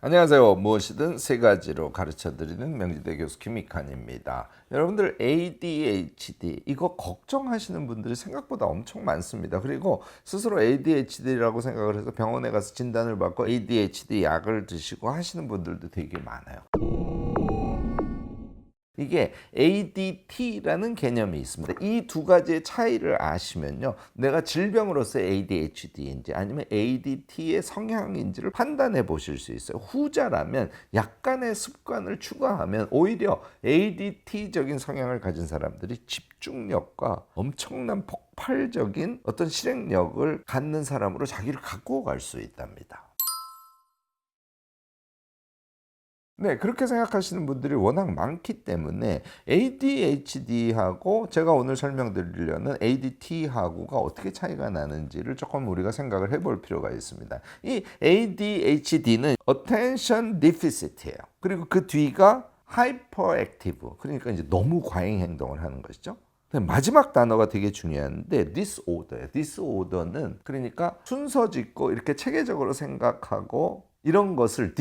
안녕하세요. 무엇이든 세 가지로 가르쳐드리는 명지대 교수 김익환입니다. 여러분들 ADHD 이거 걱정하시는 분들이 생각보다 엄청 많습니다. 그리고 스스로 ADHD라고 생각을 해서 병원에 가서 진단을 받고 ADHD 약을 드시고 하시는 분들도 되게 많아요. 이게 ADT라는 개념이 있습니다. 이 두 가지의 차이를 아시면요, 내가 질병으로서 ADHD인지 아니면 ADT의 성향인지를 판단해 보실 수 있어요. 후자라면 약간의 습관을 추가하면 오히려 ADT적인 성향을 가진 사람들이 집중력과 엄청난 폭발적인 어떤 실행력을 갖는 사람으로 자기를 갖고 갈 수 있답니다. 네, 그렇게 생각하시는 분들이 워낙 많기 때문에 ADHD하고 제가 오늘 설명드리려는 ADT하고가 어떻게 차이가 나는지를 조금 우리가 생각을 해볼 필요가 있습니다. 이 ADHD는 Attention Deficit예요. 그리고 그 뒤가 Hyperactive. 그러니까 이제 너무 과잉 행동을 하는 것이죠. 마지막 단어가 되게 중요한데 disorder예요. disorder는 그러니까 순서 짓고 이렇게 체계적으로 생각하고 이런 것을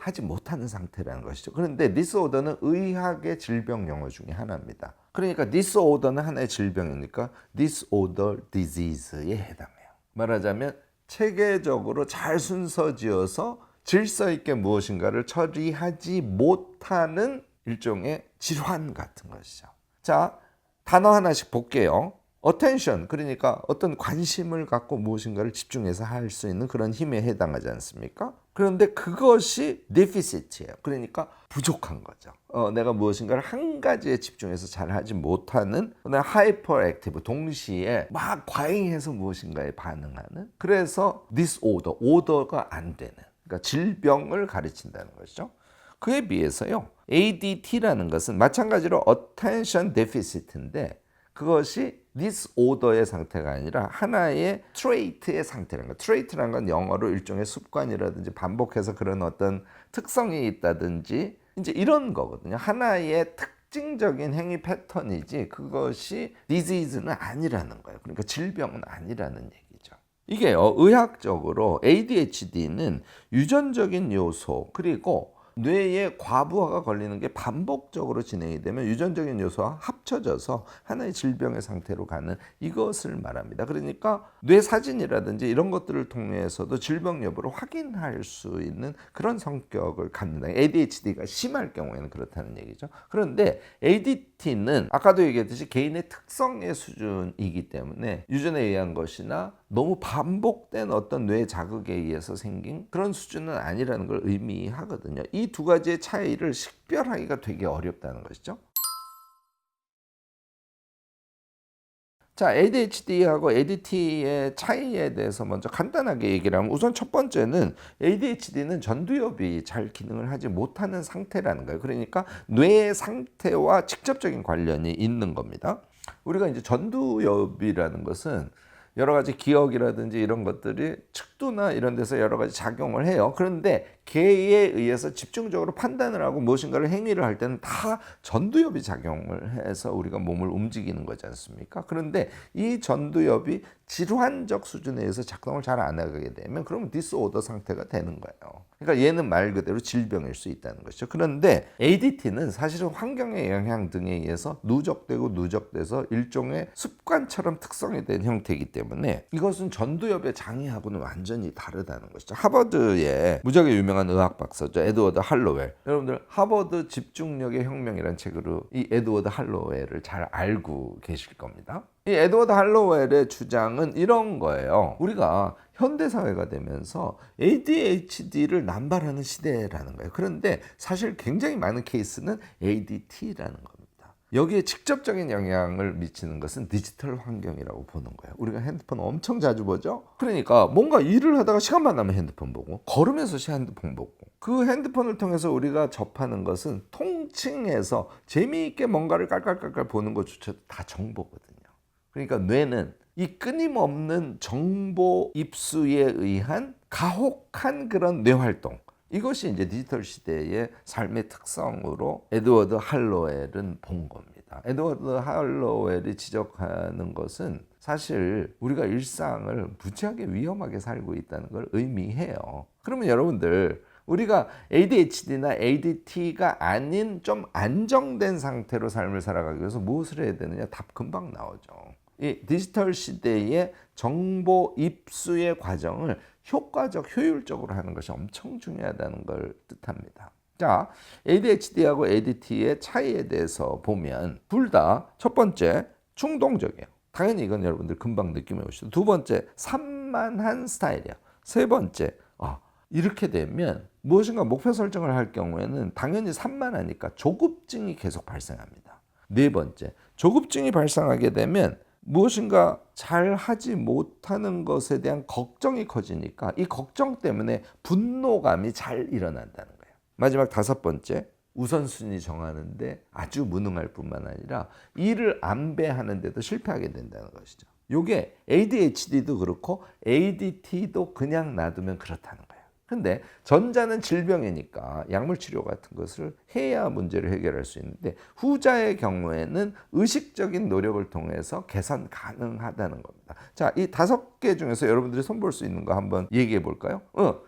하지 못하는 상태라는 것이죠. 그런데 disorder는 의학의 질병 용어 중에 하나입니다. 그러니까 disorder는 하나의 질병이니까 disorder disease에 해당해요. 말하자면 체계적으로 잘 순서 지어서 질서 있게 무엇인가를 처리하지 못하는 일종의 질환 같은 것이죠. 자, 단어 하나씩 볼게요. attention, 그러니까 어떤 관심을 갖고 무엇인가를 집중해서 할 수 있는 그런 힘에 해당하지 않습니까? 그런데 그것이 deficit이에요. 그러니까 부족한 거죠. 내가 무엇인가를 한 가지에 집중해서 잘 하지 못하는, hyperactive, 동시에 막 과잉해서 무엇인가에 반응하는, 그래서 disorder, order가 안 되는, 그러니까 질병을 가르친다는 것이죠. 그에 비해서요, ADT라는 것은 마찬가지로 attention deficit인데 그것이 disorder의 상태가 아니라 하나의 trait의 상태라는 거. trait라는 건 영어로 일종의 습관이라든지 반복해서 그런 어떤 특성이 있다든지 이제 이런 거거든요. 하나의 특징적인 행위 패턴이지 그것이 disease는 아니라는 거예요. 그러니까 질병은 아니라는 얘기죠. 이게요, 의학적으로 ADHD는 유전적인 요소 그리고 뇌에 과부하가 걸리는 게 반복적으로 진행이 되면 유전적인 요소와 합쳐져서 하나의 질병의 상태로 가는 이것을 말합니다. 그러니까 뇌 사진이라든지 이런 것들을 통해서도 질병 여부를 확인할 수 있는 그런 성격을 갖는다. ADHD가 심할 경우에는 그렇다는 얘기죠. 그런데 ADT는 아까도 얘기했듯이 개인의 특성의 수준이기 때문에 유전에 의한 것이나 너무 반복된 어떤 뇌 자극에 의해서 생긴 그런 수준은 아니라는 걸 의미하거든요. 이 두 가지의 차이를 식별하기가 되게 어렵다는 것이죠. 자, ADHD하고 ADT의 차이에 대해서 먼저 간단하게 얘기를 하면 우선 첫 번째는 ADHD는 전두엽이 잘 기능을 하지 못하는 상태라는 거예요. 그러니까 뇌의 상태와 직접적인 관련이 있는 겁니다. 우리가 이제 전두엽이라는 것은 여러 가지 기억이라든지 이런 것들이 척도나 이런 데서 여러 가지 작용을 해요. 그런데 개에 의해서 집중적으로 판단을 하고 무엇인가를 행위를 할 때는 다 전두엽이 작용을 해서 우리가 몸을 움직이는 거지 않습니까? 그런데 이 전두엽이 질환적 수준에 의해서 작동을 잘 안 하게 되면 그러면 디스오더 상태가 되는 거예요. 그러니까 얘는 말 그대로 질병일 수 있다는 것이죠. 그런데 ADT는 사실은 환경의 영향 등에 의해서 누적돼서 일종의 습관처럼 특성이 된 형태이기 때문에 이것은 전두엽의 장애하고는 완전히 다르다는 것이죠. 하버드의 무지하게 유명한 의학 박사죠. 에드워드 할로웰. 여러분들 하버드 집중력의 혁명이라는 책으로 이 에드워드 할로웰을 잘 알고 계실 겁니다. 이 에드워드 할로웰의 주장은 이런 거예요. 우리가 현대사회가 되면서 ADHD를 남발하는 시대라는 거예요. 그런데 사실 굉장히 많은 케이스는 ADT라는 겁니다. 여기에 직접적인 영향을 미치는 것은 디지털 환경이라고 보는 거예요. 우리가 핸드폰 엄청 자주 보죠? 그러니까 뭔가 일을 하다가 시간만 나면 핸드폰 보고 걸으면서 핸드폰 보고 그 핸드폰을 통해서 우리가 접하는 것은 통칭해서 재미있게 뭔가를 깔깔깔깔 보는 것조차도 다 정보거든요. 그러니까 뇌는 이 끊임없는 정보 입수에 의한 가혹한 그런 뇌활동, 이것이 이제 디지털 시대의 삶의 특성으로 에드워드 할로웰은 본 겁니다. 에드워드 할로웰이 지적하는 것은 사실 우리가 일상을 무지하게 위험하게 살고 있다는 걸 의미해요. 그러면 여러분들 우리가 ADHD나 ADT가 아닌 좀 안정된 상태로 삶을 살아가기 위해서 무엇을 해야 되느냐? 답 금방 나오죠. 이 디지털 시대의 정보 입수의 과정을 효과적, 효율적으로 하는 것이 엄청 중요하다는 걸 뜻합니다. 자, ADHD하고 ADT의 차이에 대해서 보면 둘 다 첫 번째 충동적이에요. 당연히 이건 여러분들 금방 느낌이 오시죠. 두 번째 산만한 스타일이에요. 세 번째 이렇게 되면 무엇인가 목표 설정을 할 경우에는 당연히 산만하니까 조급증이 계속 발생합니다. 네 번째 조급증이 발생하게 되면 무엇인가 잘 하지 못하는 것에 대한 걱정이 커지니까 이 걱정 때문에 분노감이 잘 일어난다는 거예요. 마지막 다섯 번째 우선순위 정하는데 아주 무능할 뿐만 아니라 일을 안배하는데도 실패하게 된다는 것이죠. 이게 ADHD도 그렇고 ADT도 그냥 놔두면 그렇다는 거예요. 근데 전자는 질병이니까 약물 치료 같은 것을 해야 문제를 해결할 수 있는데 후자의 경우에는 의식적인 노력을 통해서 개선 가능하다는 겁니다. 자, 이 5개 중에서 여러분들이 손볼 수 있는 거 한번 얘기해 볼까요?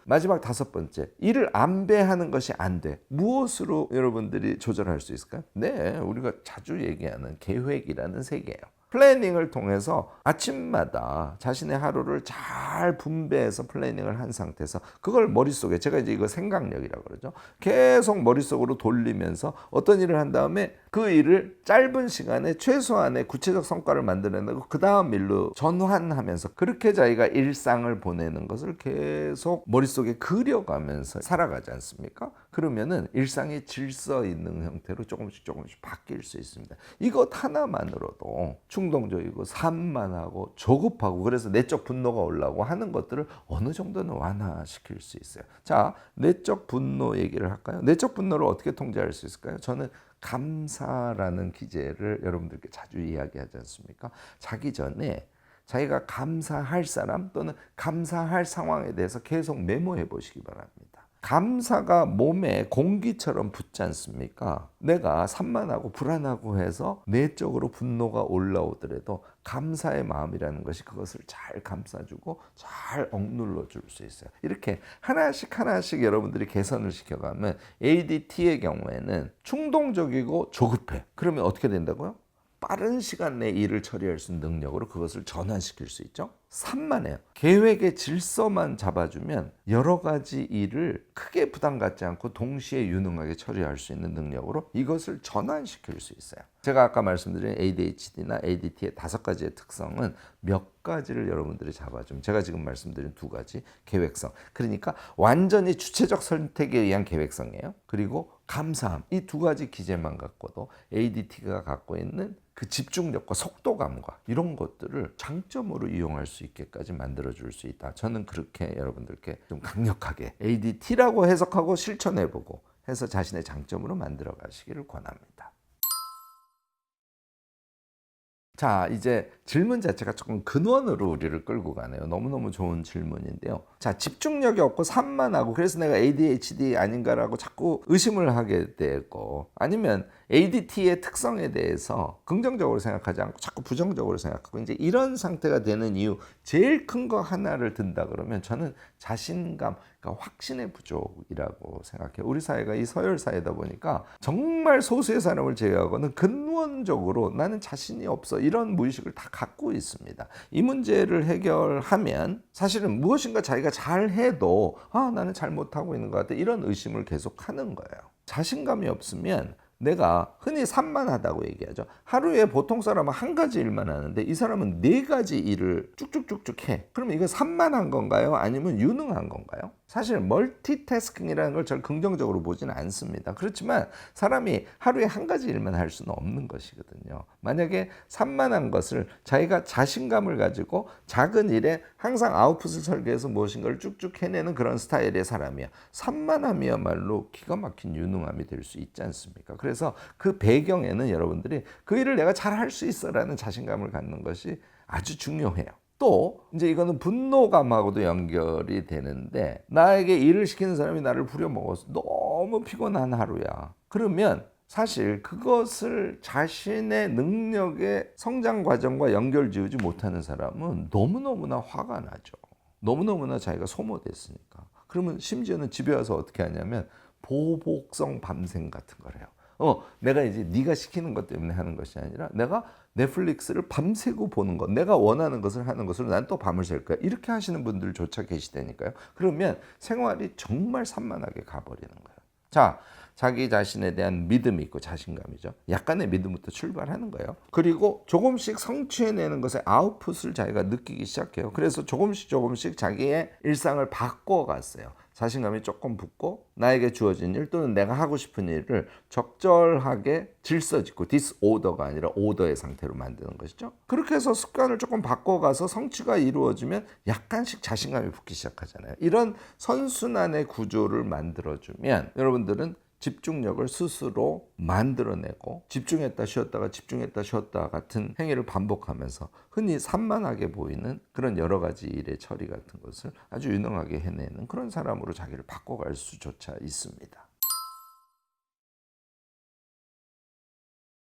마지막 5번째. 일을 안배하는 것이 안 돼. 무엇으로 여러분들이 조절할 수 있을까요? 네, 우리가 자주 얘기하는 계획이라는 세계예요. 플래닝을 통해서 아침마다 자신의 하루를 잘 분배해서 플래닝을 한 상태에서 그걸 머릿속에 제가 이제 이거 생각력이라고 그러죠. 계속 머릿속으로 돌리면서 어떤 일을 한 다음에 그 일을 짧은 시간에 최소한의 구체적 성과를 만들어내고 그 다음 일로 전환하면서 그렇게 자기가 일상을 보내는 것을 계속 머릿속에 그려가면서 살아가지 않습니까? 그러면은 일상이 질서 있는 형태로 조금씩 바뀔 수 있습니다. 이것 하나만으로도 충동적이고 산만하고 조급하고 그래서 내적 분노가 올라오고 하는 것들을 어느 정도는 완화시킬 수 있어요. 자, 내적 분노 얘기를 할까요? 내적 분노를 어떻게 통제할 수 있을까요? 저는 감사라는 기제를 여러분들께 자주 이야기하지 않습니까? 자기 전에 자기가 감사할 사람 또는 감사할 상황에 대해서 계속 메모해 보시기 바랍니다. 감사가 몸에 공기처럼 붙지 않습니까? 내가 산만하고 불안하고 해서 내적으로 분노가 올라오더라도 감사의 마음이라는 것이 그것을 잘 감싸주고 잘 억눌러 줄 수 있어요. 이렇게 하나씩 여러분들이 개선을 시켜가면 ADT의 경우에는 충동적이고 조급해. 그러면 어떻게 된다고요? 빠른 시간 내에 일을 처리할 수 있는 능력으로 그것을 전환시킬 수 있죠. 산만해요. 계획의 질서만 잡아주면 여러 가지 일을 크게 부담 갖지 않고 동시에 유능하게 처리할 수 있는 능력으로 이것을 전환시킬 수 있어요. 제가 아까 말씀드린 ADHD나 ADT의 5가지의 특성은 몇 가지를 여러분들이 잡아주면 제가 지금 말씀드린 2가지 계획성, 그러니까 완전히 주체적 선택에 의한 계획성이에요. 그리고 감사함, 이 2가지 기제만 갖고도 ADT가 갖고 있는 그 집중력과 속도감과 이런 것들을 장점으로 이용할 수 있게까지 만들어줄 수 있다. 저는 그렇게 여러분들께 좀 강력하게 ADT라고 해석하고 실천해보고 해서 자신의 장점으로 만들어 가시기를 권합니다. 자, 이제 질문 자체가 조금 근원으로 우리를 끌고 가네요. 너무너무 좋은 질문인데요. 자, 집중력이 없고 산만하고 그래서 내가 ADHD 아닌가라고 자꾸 의심을 하게 되고 아니면 ADT의 특성에 대해서 긍정적으로 생각하지 않고 자꾸 부정적으로 생각하고 이제 이런 상태가 되는 이유 제일 큰 거 하나를 든다 그러면 저는 자신감, 그러니까 확신의 부족이라고 생각해요. 우리 사회가 이 서열 사회다 보니까 정말 소수의 사람을 제외하고는 근원적으로 나는 자신이 없어 이런 무의식을 다 갖고 있습니다. 이 문제를 해결하면 사실은 무엇인가 자기가 잘해도 나는 잘 못하고 있는 것 같아 이런 의심을 계속 하는 거예요. 자신감이 없으면 내가 흔히 산만하다고 얘기하죠. 하루에 보통 사람은 1가지 일만 하는데 이 사람은 4가지 일을 쭉쭉쭉쭉 해. 그러면 이건 산만한 건가요? 아니면 유능한 건가요? 사실 멀티태스킹이라는 걸 저는 긍정적으로 보지는 않습니다. 그렇지만 사람이 하루에 1가지 일만 할 수는 없는 것이거든요. 만약에 산만한 것을 자기가 자신감을 가지고 작은 일에 항상 아웃풋을 설계해서 무엇인가를 쭉쭉 해내는 그런 스타일의 사람이야. 산만함이야말로 기가 막힌 유능함이 될 수 있지 않습니까? 그래서 그 배경에는 여러분들이 그 일을 내가 잘 할 수 있어라는 자신감을 갖는 것이 아주 중요해요. 또 이제 이거는 분노감하고도 연결이 되는데 나에게 일을 시키는 사람이 나를 부려먹어서 너무 피곤한 하루야. 그러면 사실 그것을 자신의 능력의 성장 과정과 연결 지우지 못하는 사람은 너무너무나 화가 나죠. 너무너무나 자기가 소모됐으니까. 그러면 심지어는 집에 와서 어떻게 하냐면 보복성 밤샘 같은 거래요. 내가 이제 네가 시키는 것 때문에 하는 것이 아니라 내가 넷플릭스를 밤새고 보는 것, 내가 원하는 것을 하는 것으로 난 또 밤을 샐 거야. 이렇게 하시는 분들조차 계시다니까요. 그러면 생활이 정말 산만하게 가버리는 거예요. 자, 자기 자신에 대한 믿음이 있고 자신감이죠. 약간의 믿음부터 출발하는 거예요. 그리고 조금씩 성취해내는 것의 아웃풋을 자기가 느끼기 시작해요. 그래서 조금씩 자기의 일상을 바꿔갔어요. 자신감이 조금 붙고 나에게 주어진 일 또는 내가 하고 싶은 일을 적절하게 질서짓고 디스오더가 아니라 오더의 상태로 만드는 것이죠. 그렇게 해서 습관을 조금 바꿔가서 성취가 이루어지면 약간씩 자신감이 붙기 시작하잖아요. 이런 선순환의 구조를 만들어주면 여러분들은 집중력을 스스로 만들어내고 집중했다 쉬었다가 집중했다 쉬었다 같은 행위를 반복하면서 흔히 산만하게 보이는 그런 여러 가지 일의 처리 같은 것을 아주 유능하게 해내는 그런 사람으로 자기를 바꿔갈 수조차 있습니다.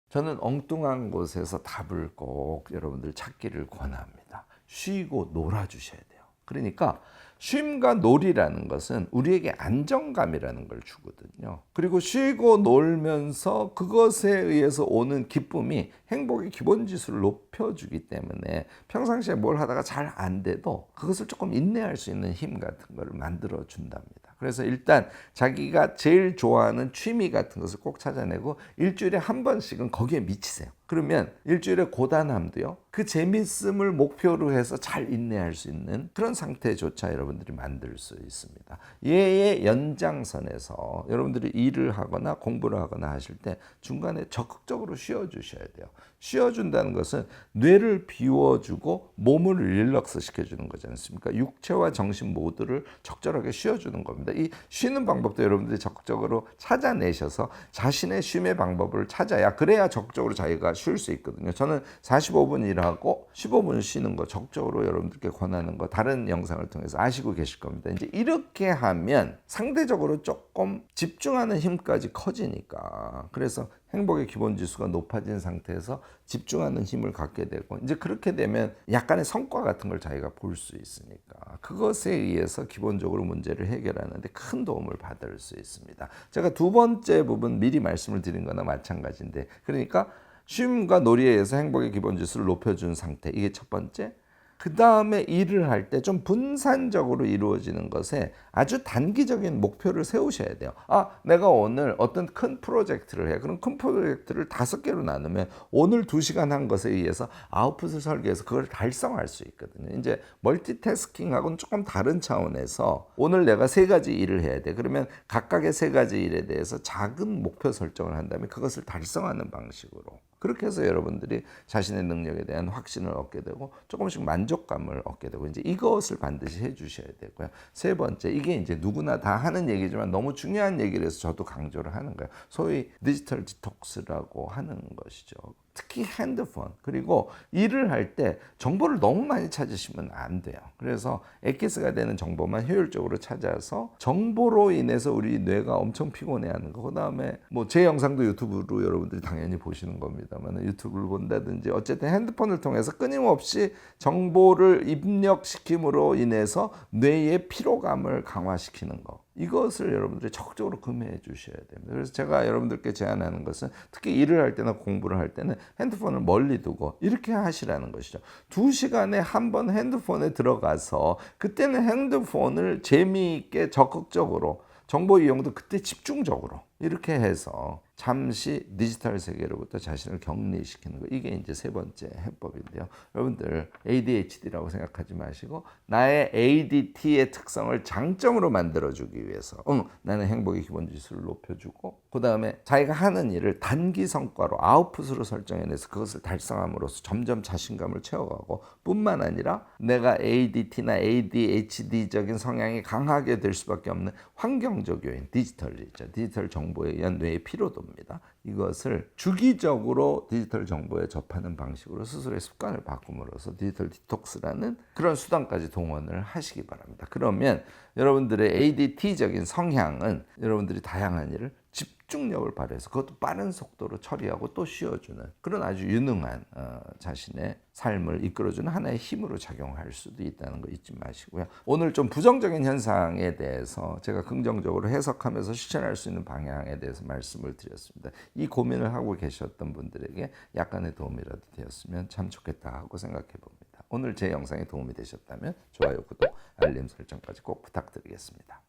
저는 엉뚱한 곳에서 답을 꼭 여러분들 찾기를 권합니다. 쉬고 놀아주셔야 돼요. 그러니까 쉼과 놀이라는 것은 우리에게 안정감이라는 걸 주거든요. 그리고 쉬고 놀면서 그것에 의해서 오는 기쁨이 행복의 기본 지수를 높여주기 때문에 평상시에 뭘 하다가 잘 안 돼도 그것을 조금 인내할 수 있는 힘 같은 걸 만들어 준답니다. 그래서 일단 자기가 제일 좋아하는 취미 같은 것을 꼭 찾아내고 일주일에 한 번씩은 거기에 미치세요. 그러면 일주일의 고단함도요, 그 재밌음을 목표로 해서 잘 인내할 수 있는 그런 상태조차 여러분들이 만들 수 있습니다. 얘의 연장선에서 여러분들이 일을 하거나 공부를 하거나 하실 때 중간에 적극적으로 쉬어주셔야 돼요. 쉬어준다는 것은 뇌를 비워주고 몸을 릴렉스 시켜주는 거지 않습니까? 육체와 정신 모두를 적절하게 쉬어주는 겁니다. 이 쉬는 방법도 여러분들이 적극적으로 찾아내셔서 자신의 쉼의 방법을 찾아야 그래야 적극적으로 자기가 쉴 수 있거든요. 저는 45분 일하고 15분 쉬는 거 적극적으로 여러분들께 권하는 거 다른 영상을 통해서 아시고 계실 겁니다. 이제 이렇게 하면 상대적으로 조금 집중하는 힘까지 커지니까 그래서 행복의 기본 지수가 높아진 상태에서 집중하는 힘을 갖게 되고 이제 그렇게 되면 약간의 성과 같은 걸 자기가 볼 수 있으니까 그것에 의해서 기본적으로 문제를 해결하는데 큰 도움을 받을 수 있습니다. 제가 두 번째 부분 미리 말씀을 드린 거나 마찬가지인데 그러니까 쉼과 놀이에 의해서 행복의 기본 지수를 높여준 상태 이게 첫 번째. 그 다음에 일을 할 때 좀 분산적으로 이루어지는 것에 아주 단기적인 목표를 세우셔야 돼요. 내가 오늘 어떤 큰 프로젝트를 해. 그럼 큰 프로젝트를 5개로 나누면 오늘 2시간 한 것에 의해서 아웃풋을 설계해서 그걸 달성할 수 있거든요. 이제 멀티태스킹하고는 조금 다른 차원에서 오늘 내가 3가지 일을 해야 돼. 그러면 각각의 3가지 일에 대해서 작은 목표 설정을 한다면 그것을 달성하는 방식으로. 그렇게 해서 여러분들이 자신의 능력에 대한 확신을 얻게 되고 조금씩 만족감을 얻게 되고 이제 이것을 반드시 해주셔야 되고요. 세 번째, 이게 이제 누구나 다 하는 얘기지만 너무 중요한 얘기를 해서 저도 강조를 하는 거예요. 소위 디지털 디톡스라고 하는 것이죠. 특히 핸드폰 그리고 일을 할 때 정보를 너무 많이 찾으시면 안 돼요. 그래서 엑기스가 되는 정보만 효율적으로 찾아서 정보로 인해서 우리 뇌가 엄청 피곤해하는 거. 그다음에 뭐 제 영상도 유튜브로 여러분들이 당연히 보시는 겁니다만 유튜브를 본다든지 어쨌든 핸드폰을 통해서 끊임없이 정보를 입력시킴으로 인해서 뇌의 피로감을 강화시키는 거. 이것을 여러분들이 적극적으로 금해해 주셔야 됩니다. 그래서 제가 여러분들께 제안하는 것은 특히 일을 할 때나 공부를 할 때는 핸드폰을 멀리 두고 이렇게 하시라는 것이죠. 2시간에 한 번 핸드폰에 들어가서 그때는 핸드폰을 재미있게 적극적으로 정보 이용도 그때 집중적으로 이렇게 해서 잠시 디지털 세계로부터 자신을 격리시키는 거. 이게 이제 세 번째 해법인데요. 여러분들 ADHD라고 생각하지 마시고 나의 ADT의 특성을 장점으로 만들어주기 위해서 나는 행복의 기본 지수를 높여주고 그 다음에 자기가 하는 일을 단기 성과로 아웃풋으로 설정해내서 그것을 달성함으로써 점점 자신감을 채워가고 뿐만 아니라 내가 ADT나 ADHD적인 성향이 강하게 될 수밖에 없는 환경적 요인, 디지털이죠. 디지털 정보에 의한 뇌의 피로도입니다. 이것을 주기적으로 디지털 정보에 접하는 방식으로 스스로의 습관을 바꿈으로써 디지털 디톡스라는 그런 수단까지 동원을 하시기 바랍니다. 그러면 여러분들의 ADT적인 성향은 여러분들이 다양한 일을 집중력을 발휘해서 그것도 빠른 속도로 처리하고 또 쉬어주는 그런 아주 유능한 자신의 삶을 이끌어주는 하나의 힘으로 작용할 수도 있다는 거 잊지 마시고요. 오늘 좀 부정적인 현상에 대해서 제가 긍정적으로 해석하면서 실천할 수 있는 방향에 대해서 말씀을 드렸습니다. 이 고민을 하고 계셨던 분들에게 약간의 도움이라도 되었으면 참 좋겠다 하고 생각해 봅니다. 오늘 제 영상이 도움이 되셨다면 좋아요, 구독, 알림 설정까지 꼭 부탁드리겠습니다.